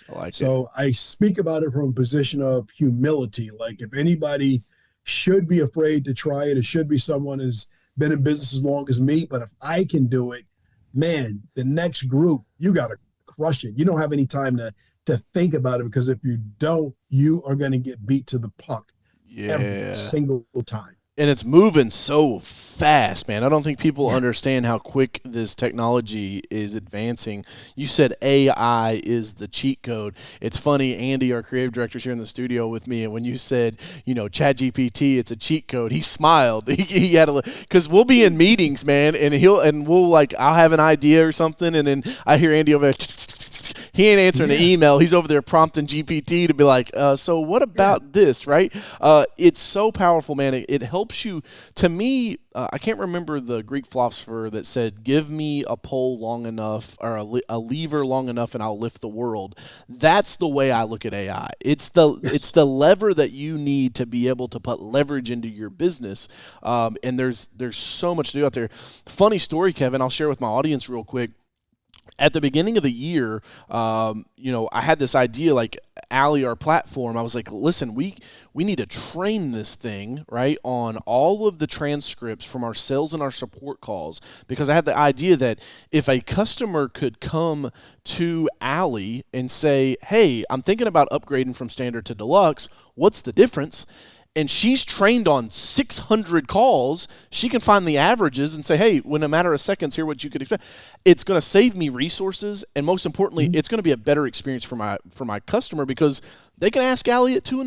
Speaker 1: I speak about it from a position of humility. Like if anybody should be afraid to try it, it should be someone who's been in business as long as me. But if I can do it, man, the next group, you got to crush it. You don't have any time to think about it, because if you don't, you are going to get beat to the puck every single time.
Speaker 2: And it's moving so fast, man. I don't think people understand how quick this technology is advancing. You said AI is the cheat code. It's funny, Andy, our creative director, is here in the studio with me, and when you said, ChatGPT, it's a cheat code, he smiled. He had because we'll be in meetings, man, and I'll have an idea or something, and then I hear Andy over there. He ain't answering the email. He's over there prompting GPT to be like, so what about this, right? It's so powerful, man. It helps you. To me, I can't remember the Greek philosopher that said, give me a pole long enough or a lever long enough and I'll lift the world. That's the way I look at AI. It's the lever that you need to be able to put leverage into your business. And there's so much to do out there. Funny story, Kevin, I'll share with my audience real quick. At the beginning of the year, I had this idea, like Allie, our platform. I was like, listen, we need to train this thing, right, on all of the transcripts from our sales and our support calls, because I had the idea that if a customer could come to Allie and say, hey, I'm thinking about upgrading from standard to deluxe, what's the difference? And she's trained on 600 calls, she can find the averages and say, hey, in a matter of seconds, here what you could expect. It's going to save me resources, and most importantly, it's going to be a better experience for my customer, because they can ask Allie at 2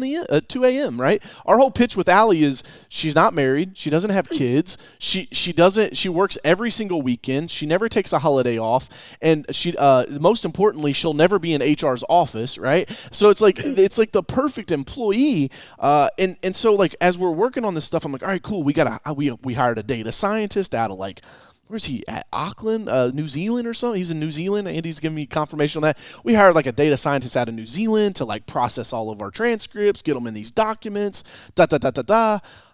Speaker 2: a.m., right? Our whole pitch with Allie is she's not married, she doesn't have kids, she works every single weekend, she never takes a holiday off, and she most importantly, she'll never be in HR's office, right? So it's like the perfect employee, and so like as we're working on this stuff, I'm like, all right, cool, we hired a data scientist out of like, where's he at? Auckland, New Zealand or something? He's in New Zealand. Andy's giving me confirmation on that. We hired like a data scientist out of New Zealand to like process all of our transcripts, get them in these documents,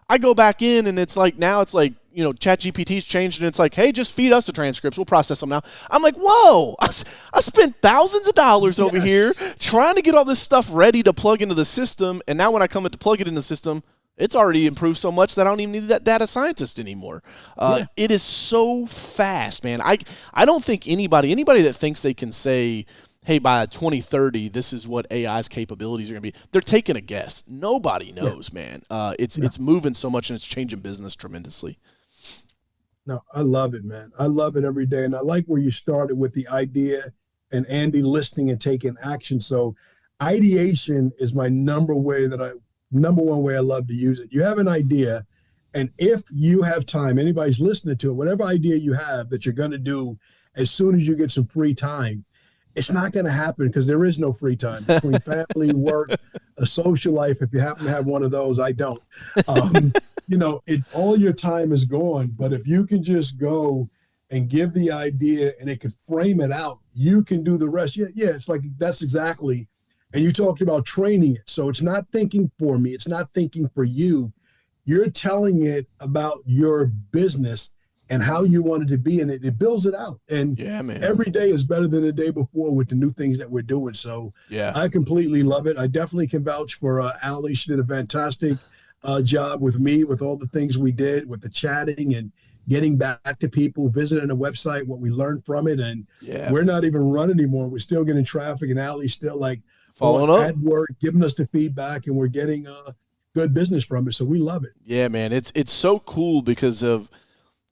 Speaker 2: I go back in and it's like, now it's like, ChatGPT's changed and it's like, hey, just feed us the transcripts. We'll process them now. I'm like, whoa, I spent thousands of dollars over here trying to get all this stuff ready to plug into the system. And now when I come to plug it in the system, it's already improved so much that I don't even need that data scientist anymore. It is so fast, man. I don't think anybody that thinks they can say, hey, by 2030, this is what AI's capabilities are going to be, they're taking a guess. Nobody knows, man. It's moving so much and it's changing business tremendously.
Speaker 1: No, I love it, man. I love it every day. And I like where you started with the idea and Andy listening and taking action. So ideation is my number one way I love to use it. You have an idea, and if you have time, anybody's listening to it, whatever idea you have that you're going to do as soon as you get some free time, it's not going to happen because there is no free time between family, work, a social life. If you happen to have one of those, I don't. All your time is gone. But if you can just go and give the idea and it could frame it out, you can do the rest. Yeah, it's like that's exactly. And you talked about training it. So it's not thinking for me. It's not thinking for you. You're telling it about your business and how you want it to be. And it builds it out. And every day is better than the day before with the new things that we're doing. So I completely love it. I definitely can vouch for Allie. She did a fantastic job with me, with all the things we did, with the chatting and getting back to people, visiting the website, what we learned from it. And we're not even running anymore. We're still getting traffic, and Allie's still like,
Speaker 2: following up
Speaker 1: at work, giving us the feedback, and we're getting good business from it. So we love it.
Speaker 2: Yeah, man. It's so cool because of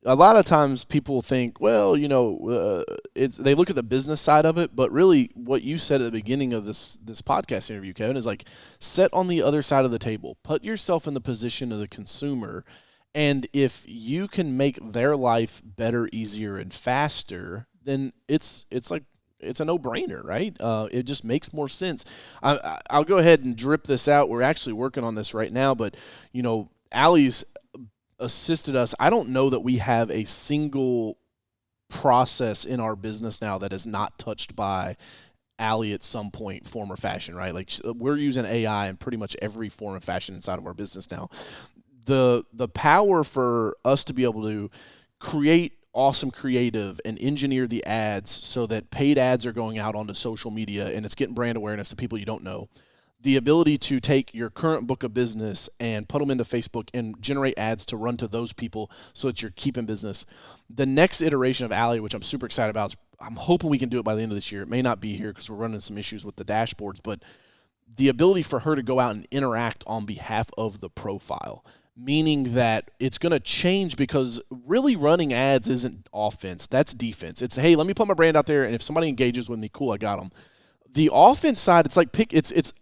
Speaker 2: a lot of times people think, well, they look at the business side of it, but really what you said at the beginning of this podcast interview, Kevin, is like, set on the other side of the table, put yourself in the position of the consumer. And if you can make their life better, easier, and faster, then it's like, it's a no-brainer, right? It just makes more sense. I'll go ahead and drip this out. We're actually working on this right now, but, Allie's assisted us. I don't know that we have a single process in our business now that is not touched by Allie at some point, form or fashion, right? Like, we're using AI in pretty much every form and fashion inside of our business now. The power for us to be able to create awesome creative and engineer the ads so that paid ads are going out onto social media and it's getting brand awareness to people you don't know. The ability to take your current book of business and put them into Facebook and generate ads to run to those people so that you're keeping business. The next iteration of Allie, which I'm super excited about, I'm hoping we can do it by the end of this year. It may not be here because we're running some issues with the dashboards, but the ability for her to go out and interact on behalf of the profile, meaning that it's going to change because really running ads isn't offense. That's defense. It's, hey, let me put my brand out there, and if somebody engages with me, cool, I got them. The offense side, it's like it's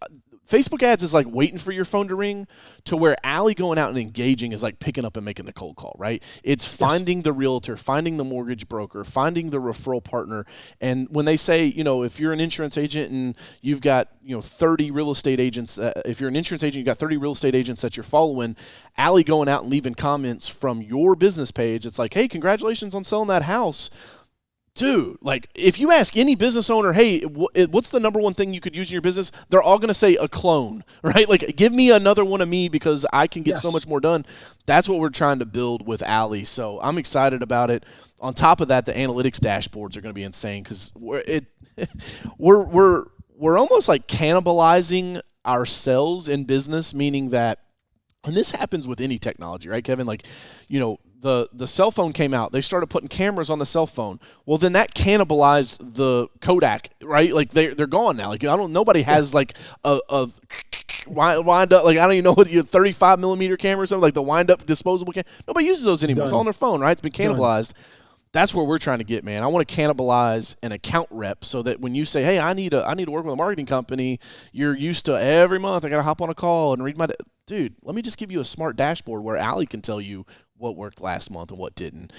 Speaker 2: Facebook ads is like waiting for your phone to ring, to where Allie going out and engaging is like picking up and making the cold call, right? It's finding the realtor, finding the mortgage broker, finding the referral partner. And when they say, if you're an insurance agent and you've got, 30 real estate agents, if you're an insurance agent, you've got 30 real estate agents that you're following, Allie going out and leaving comments from your business page, it's like, hey, congratulations on selling that house. Dude, like, if you ask any business owner, hey, what's the number one thing you could use in your business? They're all going to say a clone, right? Like, give me another one of me because I can get so much more done. That's what we're trying to build with Allie. So I'm excited about it. On top of that, the analytics dashboards are going to be insane because we're almost like cannibalizing ourselves in business, meaning that, and this happens with any technology, right, Kevin? Like, the cell phone came out. They started putting cameras on the cell phone. Well, then that cannibalized the Kodak, right? Like they're gone now. Like nobody has like a wind up. Like I don't even know what your 35 millimeter camera or something, like the wind up disposable camera. Nobody uses those anymore. It's all on their phone, right? It's been cannibalized. That's where we're trying to get, man. I want to cannibalize an account rep so that when you say, hey, I need to work with a marketing company, you're used to every month I got to hop on a call and read my dude, let me just give you a smart dashboard where Allie can tell you what worked last month and what didn't.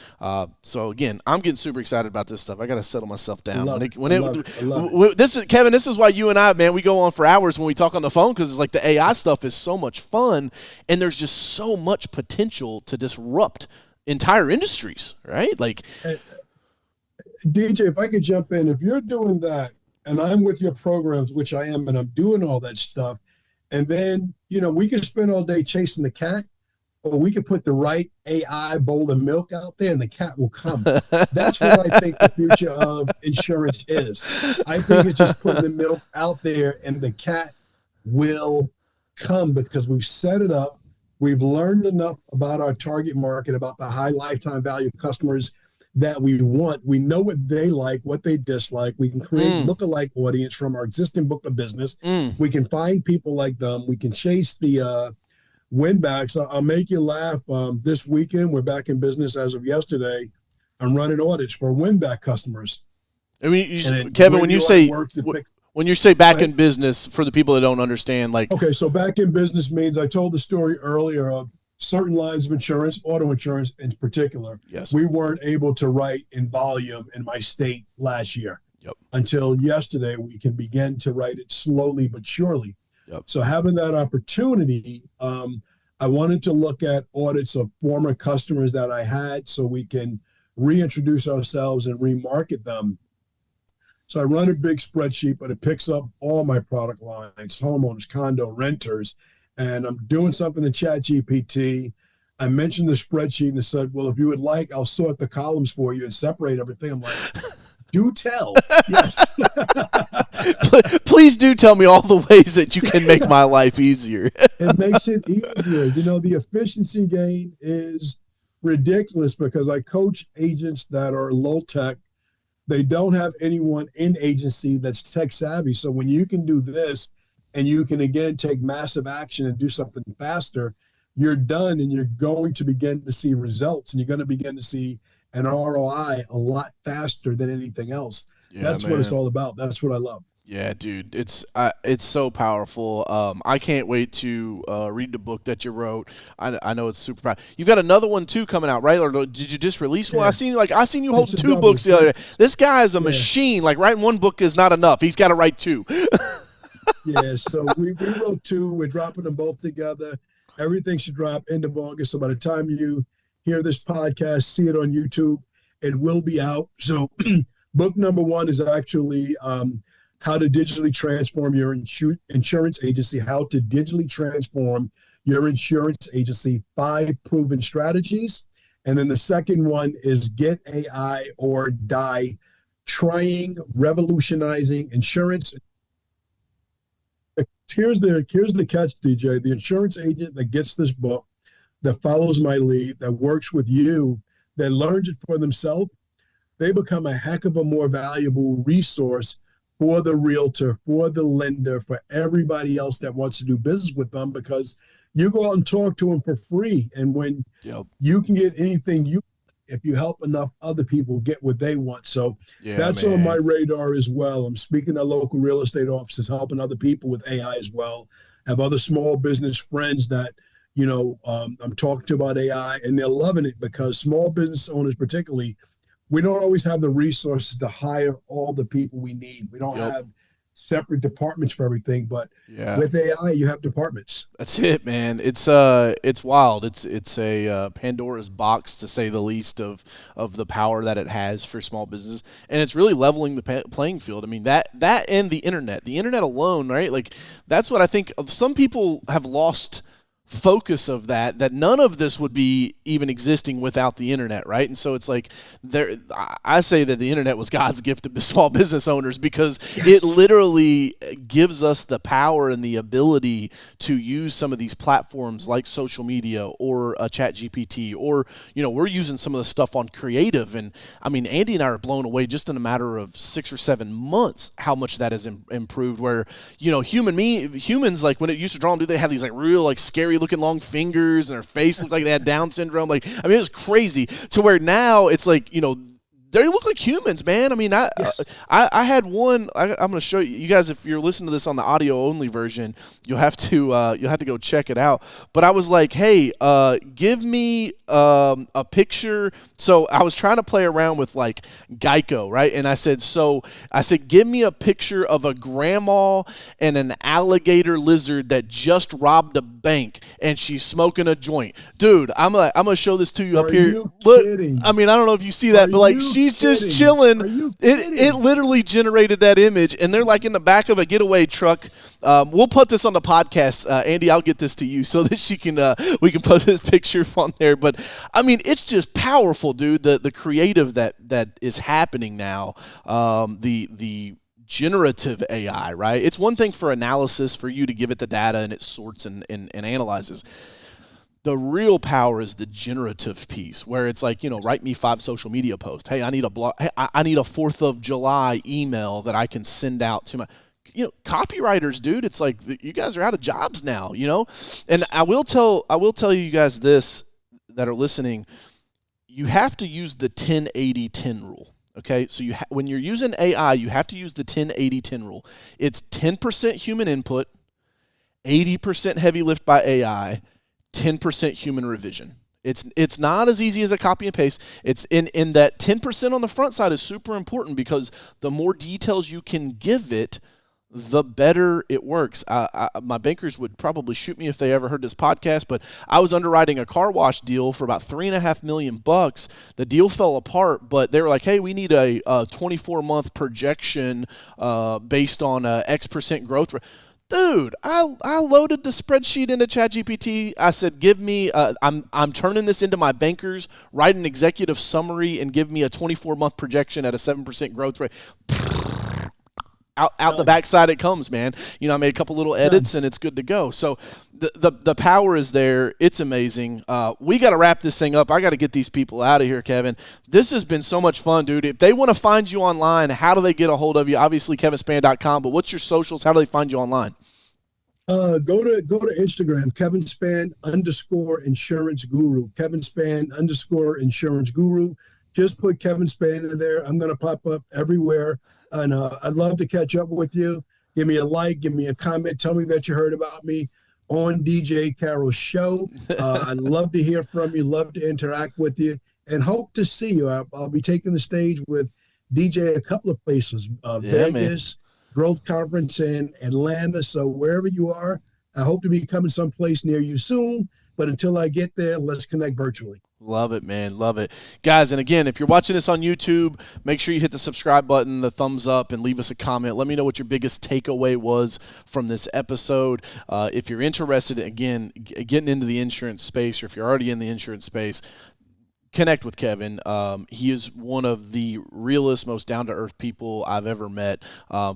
Speaker 2: So again, I'm getting super excited about this stuff. I got to settle myself down. This is Kevin. This is why you and I, man, we go on for hours when we talk on the phone because it's like the AI stuff is so much fun, and there's just so much potential to disrupt entire industries, right? Like,
Speaker 1: DJ, if I could jump in, if you're doing that, and I'm with your programs, which I am, and I'm doing all that stuff, and then we can spend all day chasing the cat. Or we could put the right AI bowl of milk out there and the cat will come. That's what I think the future of insurance is. I think it's just putting the milk out there and the cat will come because we've set it up. We've learned enough about our target market, about the high lifetime value customers that we want. We know what they like, what they dislike. We can create lookalike audience from our existing book of business. We can find people like them. We can chase the win backs. I'll make you laugh. This weekend, we're back in business as of yesterday. I'm running audits for win back customers.
Speaker 2: I mean, Kevin, when you say back in business, for the people that don't understand, like,
Speaker 1: okay, so back in business means I told the story earlier of certain lines of insurance, auto insurance in particular.
Speaker 2: Yes,
Speaker 1: we weren't able to write in volume in my state last year. Until yesterday, we can begin to write it slowly but surely. So having that opportunity, I wanted to look at audits of former customers that I had so we can reintroduce ourselves and remarket them. So I run a big spreadsheet, but it picks up all my product lines, homeowners, condo, renters, and I'm doing something to ChatGPT. I mentioned the spreadsheet and it said, well, if you would like, I'll sort the columns for you and separate everything. I'm like, do tell. Yes.
Speaker 2: Please do tell me all the ways that you can make my life easier.
Speaker 1: It makes it easier. The efficiency gain is ridiculous because I coach agents that are low tech. They don't have anyone in agency that's tech savvy. So when you can do this and you can, again, take massive action and do something faster, you're done and you're going to begin to see results and you're going to begin to see an ROI a lot faster than anything else. That's what it's all about. That's what I love.
Speaker 2: Yeah, dude, it's so powerful. I can't wait to read the book that you wrote. I know it's super powerful. You've got another one too coming out, right? Or did you just release one? I seen you holding two books the other day. This guy is a machine. Like writing one book is not enough. He's got to write two.
Speaker 1: Yeah, so we wrote two. We're dropping them both together. Everything should drop end of August. So by the time you hear this podcast, see it on YouTube, it will be out. So book number one is actually how to digitally transform your insurance agency, how to digitally transform your insurance agency, 5 proven strategies. And then the second one is Get AI or Die, trying, revolutionizing insurance. Here's the catch, DJ. The insurance agent that gets this book, that follows my lead, that works with you, that learns it for themselves, they become a heck of a more valuable resource for the realtor, for the lender, for everybody else that wants to do business with them, because You go out and talk to them for free. And when
Speaker 2: Yep.
Speaker 1: you can get anything you, if you help enough other people get what they want. So
Speaker 2: Yeah,
Speaker 1: that's on my
Speaker 2: man.
Speaker 1: radar as well. I'm speaking to local real estate offices, helping other people with AI as well. I have other small business friends that, I'm talking to about AI, and they're loving it because small business owners, particularly, we don't always have the resources to hire all the people we need. We don't
Speaker 2: Yep.
Speaker 1: have separate departments for everything, but
Speaker 2: Yeah.
Speaker 1: with AI, you have departments.
Speaker 2: That's it, man. It's wild. It's a Pandora's box, to say the least, of the power that it has for small business, and it's really leveling the playing field. I mean, that and the internet alone, right? Like, that's what I think of. Some people have lost focus of that none of this would be even existing without the internet, right? And so it's like, I say that the internet was God's gift to small business owners, because it literally gives us the power and the ability to use some of these platforms like social media or a chat GPT, or we're using some of the stuff on creative. And I mean, Andy and I are blown away just in a matter of 6 or 7 months how much that has improved, where humans, like, when it used to draw them, they have these like real like scary looking long fingers, and their face looked like they had Down syndrome. Like, I mean, it was crazy, to where now it's like, they look like humans, man. I mean,
Speaker 1: Yes.
Speaker 2: I had one. I'm going to show you guys. If you're listening to this on the audio only version, you'll have to go check it out. But I was like, hey, give me a picture. So I was trying to play around with like Geico, right? And I said, give me a picture of a grandma and an alligator lizard that just robbed a bank, and she's smoking a joint. Dude, I'm gonna show this to you up
Speaker 1: Are
Speaker 2: here.
Speaker 1: you
Speaker 2: Look,
Speaker 1: kidding?
Speaker 2: I mean, I don't know if you see that,
Speaker 1: Are
Speaker 2: but like,
Speaker 1: you
Speaker 2: she's just
Speaker 1: kidding?
Speaker 2: chilling.
Speaker 1: Are you
Speaker 2: It
Speaker 1: kidding?
Speaker 2: literally generated that image, and they're like in the back of a getaway truck. We'll put this on the podcast, Andy. I'll get this to you so that we can put this picture on there. But I mean, it's just powerful, dude. The creative that is happening now. The generative AI, right? It's one thing for analysis, for you to give it the data and it sorts and analyzes. The real power is the generative piece, where it's like, write me 5 social media posts. Hey, I need a blog. Hey, I need a 4th of July email that I can send out to my, copywriters, dude. It's like, you guys are out of jobs now, And I will tell you guys this, that are listening. You have to use the 10-80-10 rule. Okay, so when you're using AI, you have to use the 10-80-10 rule. It's 10% human input, 80% heavy lift by AI, 10% human revision. It's not as easy as a copy and paste. It's in that 10% on the front side is super important, because the more details you can give it, the better it works. My bankers would probably shoot me if they ever heard this podcast, but I was underwriting a car wash deal for about $3.5 million. The deal fell apart, but they were like, hey, we need a 24-month projection based on X% growth rate. Dude, I loaded the spreadsheet into ChatGPT. I said, give me, I'm turning this into my bankers, write an executive summary, and give me a 24-month projection at a 7% growth rate. Out the backside it comes, man. I made a couple little edits, and it's good to go. So the power is there. It's amazing. We got to wrap this thing up. I got to get these people out of here, Kevin. This has been so much fun, dude. If they want to find you online, how do they get a hold of you? Obviously, kevinspann.com, but what's your socials? How do they find you online?
Speaker 1: Go to Instagram, Kevin Spann _insurance guru. Kevin Spann _insurance guru. Just put Kevin Spann in there. I'm going to pop up everywhere. And I'd love to catch up with you. Give me a like, give me a comment. Tell me that you heard about me on DJ Carroll's show. I'd love to hear from you, love to interact with you, and hope to see you. I'll be taking the stage with DJ a couple of places, Vegas, Growth Conference in Atlanta. So wherever you are, I hope to be coming someplace near you soon. But until I get there, let's connect virtually.
Speaker 2: Love it, man. Love it. Guys, and again, if you're watching this on YouTube, make sure you hit the subscribe button, the thumbs up, and leave us a comment. Let me know what your biggest takeaway was from this episode. If you're interested, again, getting into the insurance space, or if you're already in the insurance space, connect with Kevin. He is one of the realest, most down-to-earth people I've ever met.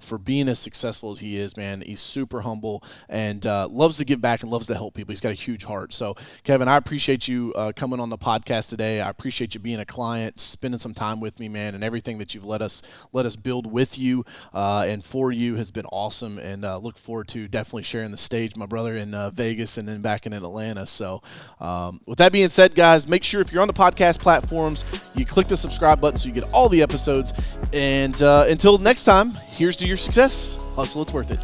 Speaker 2: For being as successful as he is, man, he's super humble and loves to give back and loves to help people. He's got a huge heart. So, Kevin, I appreciate you coming on the podcast today. I appreciate you being a client, spending some time with me, man, and everything that you've let us build with you and for you has been awesome. And look forward to definitely sharing the stage, my brother, in Vegas and then back in Atlanta. So, with that being said, guys, make sure if you're on the podcast platforms, you click the subscribe button so you get all the episodes. And until next time, here's to your success. Hustle, it's worth it.